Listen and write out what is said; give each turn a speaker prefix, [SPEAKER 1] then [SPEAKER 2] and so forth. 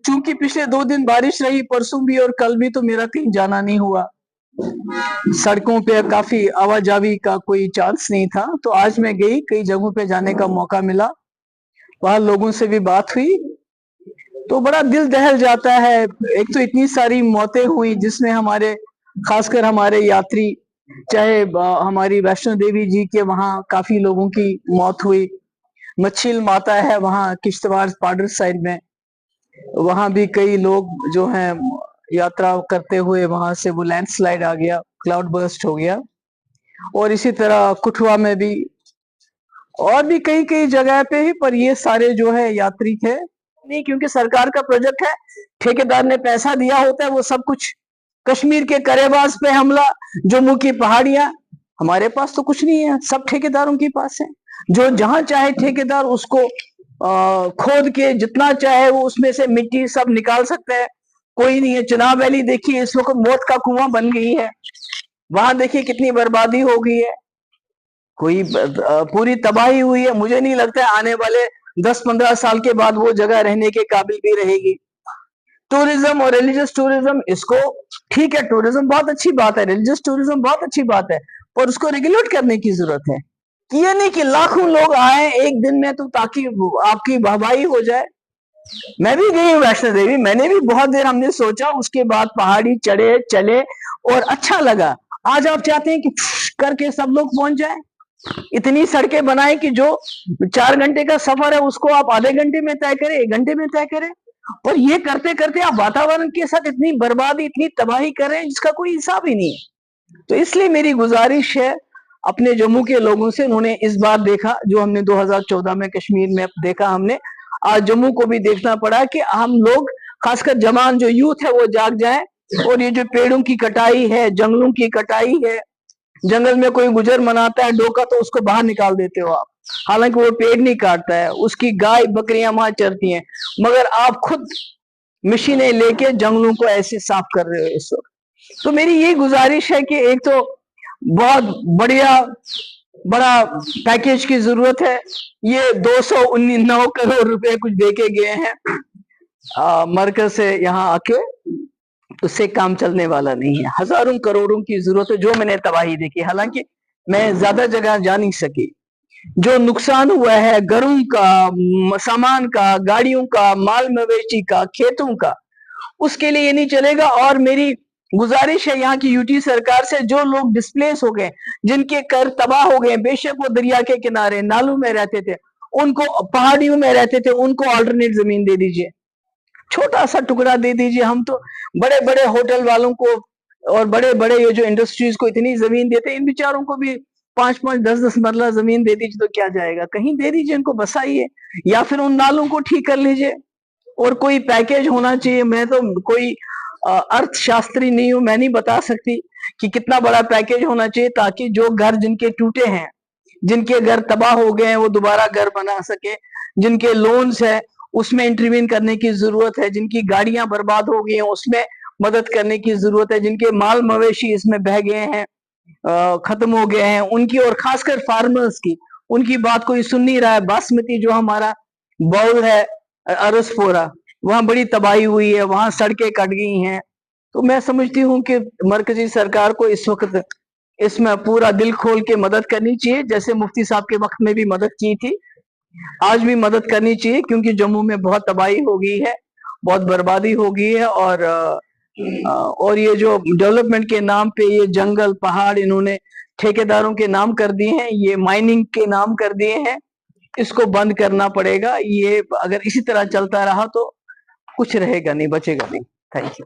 [SPEAKER 1] चूंकि पिछले 2 दिन बारिश रही, परसों भी और कल भी, तो मेरा कहीं जाना नहीं हुआ। सड़कों पे काफी आवाजाही का कोई चांस नहीं था, तो आज मैं गई, कई जगहों पे जाने का मौका मिला, वहां लोगों से भी बात हुई, तो बड़ा दिल दहल जाता है। एक तो इतनी सारी मौतें हुई जिसमें हमारे, खासकर हमारे यात्री, चाहे हमारी वैष्णो देवी जी के वहां काफी लोगों की मौत हुई। मच्छील माता है वहां किश्तवाड़ पाडर साइड में, वहां भी कई लोग जो हैं यात्रा करते हुए वहां से वो लैंडस्लाइड आ गया, क्लाउड बर्स्ट हो गया। और इसी तरह कुठवा में भी, और भी कई कई जगह पे ही, पर ये सारे जो है यात्री थे नहीं, क्योंकि सरकार का प्रोजेक्ट है, ठेकेदार ने पैसा दिया होता है, वो सब कुछ। कश्मीर के करेबास पे हमला, जम्मू की पहाड़ियां, हमारे पास तो कुछ नहीं है, सब ठेकेदारों के पास है। जो जहां चाहे ठेकेदार उसको खोद के जितना चाहे वो उसमें से मिट्टी सब निकाल सकता है, कोई नहीं है। चुनाव वैली देखिए, इस वक्त मौत का कुआं बन गई है, वहां देखिए कितनी बर्बादी हो गई है, कोई पूरी तबाही हुई है। मुझे नहीं लगता है आने वाले 10-15 साल के बाद वो जगह रहने के काबिल भी रहेगी। टूरिज्म और रिलीजियस टूरिज्म, इसको ठीक है, टूरिज्म बहुत अच्छी बात है, रिलीजियस टूरिज्म बहुत अच्छी बात है, पर उसको रेगुलेट करने की जरूरत है। कि ये नहीं कि लाखों लोग आए एक दिन में, तो ताकि आपकी वाहवाही हो जाए। मैं भी गई हूँ वैष्णो देवी, मैंने भी बहुत देर हमने सोचा, उसके बाद पहाड़ी चढ़े चले और अच्छा लगा। आज आप चाहते हैं कि करके सब लोग पहुंच जाए, इतनी सड़कें बनाए कि जो 4 घंटे का सफर है उसको आप आधे घंटे में तय करें, 1 घंटे में तय करें। और ये करते करते आप वातावरण के साथ इतनी बर्बादी, इतनी तबाही कर रहे हैं जिसका कोई हिसाब ही नहीं है। तो इसलिए मेरी गुजारिश है अपने जम्मू के लोगों से, उन्होंने इस बार देखा जो हमने 2014 में कश्मीर में देखा, हमने आज जम्मू को भी देखना पड़ा कि हम लोग, खासकर जवान जो यूथ है, वो जाग जाए। और ये जो पेड़ों की कटाई है, जंगलों की कटाई है, जंगल में कोई गुजर मनाता है डोका, तो उसको बाहर निकाल देते हो आप, हालांकि वो पेड़ नहीं काटता है, उसकी गाय बकरियां वहां चरती हैं, मगर आप खुद मशीनें लेके जंगलों को ऐसे साफ कर रहे हो इस वक्त। तो मेरी ये गुजारिश है कि एक तो बहुत बढ़िया बड़ा पैकेज की जरूरत है। ये 219 करोड़ रुपए कुछ देके गए हैं मरकज से यहाँ आके, उससे काम चलने वाला नहीं है। हजारों करोड़ों की जरूरत है, जो मैंने तबाही देखी, हालांकि मैं ज्यादा जगह जा नहीं सकी। जो नुकसान हुआ है घरों का, सामान का, गाड़ियों का, माल मवेशी का, खेतों का, उसके लिए ये नहीं चलेगा। और मेरी गुजारिश है यहाँ की यूटी सरकार से, जो लोग डिस्प्लेस हो गए, जिनके घर तबाह हो गए, बेशक वो दरिया के किनारे नालों में रहते थे, उनको पहाड़ियों में रहते थे, उनको ऑल्टरनेट जमीन दे दीजिए, छोटा सा टुकड़ा दे दीजिए। हम तो बड़े बड़े होटल वालों को और बड़े बड़े ये जो इंडस्ट्रीज को इतनी जमीन देते हैं, इन बेचारों को भी 5-5, 10-10 मरला जमीन दे दीजिए तो क्या जाएगा, कहीं दे दीजिए, इनको बसाइए, या फिर उन नालों को ठीक कर लीजिए। और कोई पैकेज होना चाहिए। मैं तो कोई अर्थशास्त्री नहीं हूं, मैं नहीं बता सकती कि कितना बड़ा पैकेज होना चाहिए, ताकि जो घर जिनके टूटे हैं, जिनके घर तबाह हो गए हैं, वो दोबारा घर बना सके। जिनके लोन्स है उसमें इंटरवीन करने की जरूरत है, जिनकी गाड़ियां बर्बाद हो गई हैं उसमें मदद करने की जरूरत है, जिनके माल मवेशी इसमें बह गए हैं, खत्म हो गए हैं, उनकी, और खासकर फार्मर्स की, उनकी बात कोई सुन नहीं रहा है। बासमती जो हमारा बाउल है अरसपोरा, वहां बड़ी तबाही हुई है, वहां सड़कें कट गई हैं। तो मैं समझती हूँ कि मरकजी सरकार को इस वक्त इसमें पूरा दिल खोल के मदद करनी चाहिए, जैसे मुफ्ती साहब के वक्त में भी मदद की थी, आज भी मदद करनी चाहिए, क्योंकि जम्मू में बहुत तबाही हो गई है, बहुत बर्बादी हो गई है। और ये जो डेवलपमेंट के नाम पे ये जंगल पहाड़ इन्होंने ठेकेदारों के नाम कर दिए हैं, ये माइनिंग के नाम कर दिए हैं, इसको बंद करना पड़ेगा। ये अगर इसी तरह चलता रहा तो कुछ रहेगा नहीं, बचेगा नहीं। Thank you.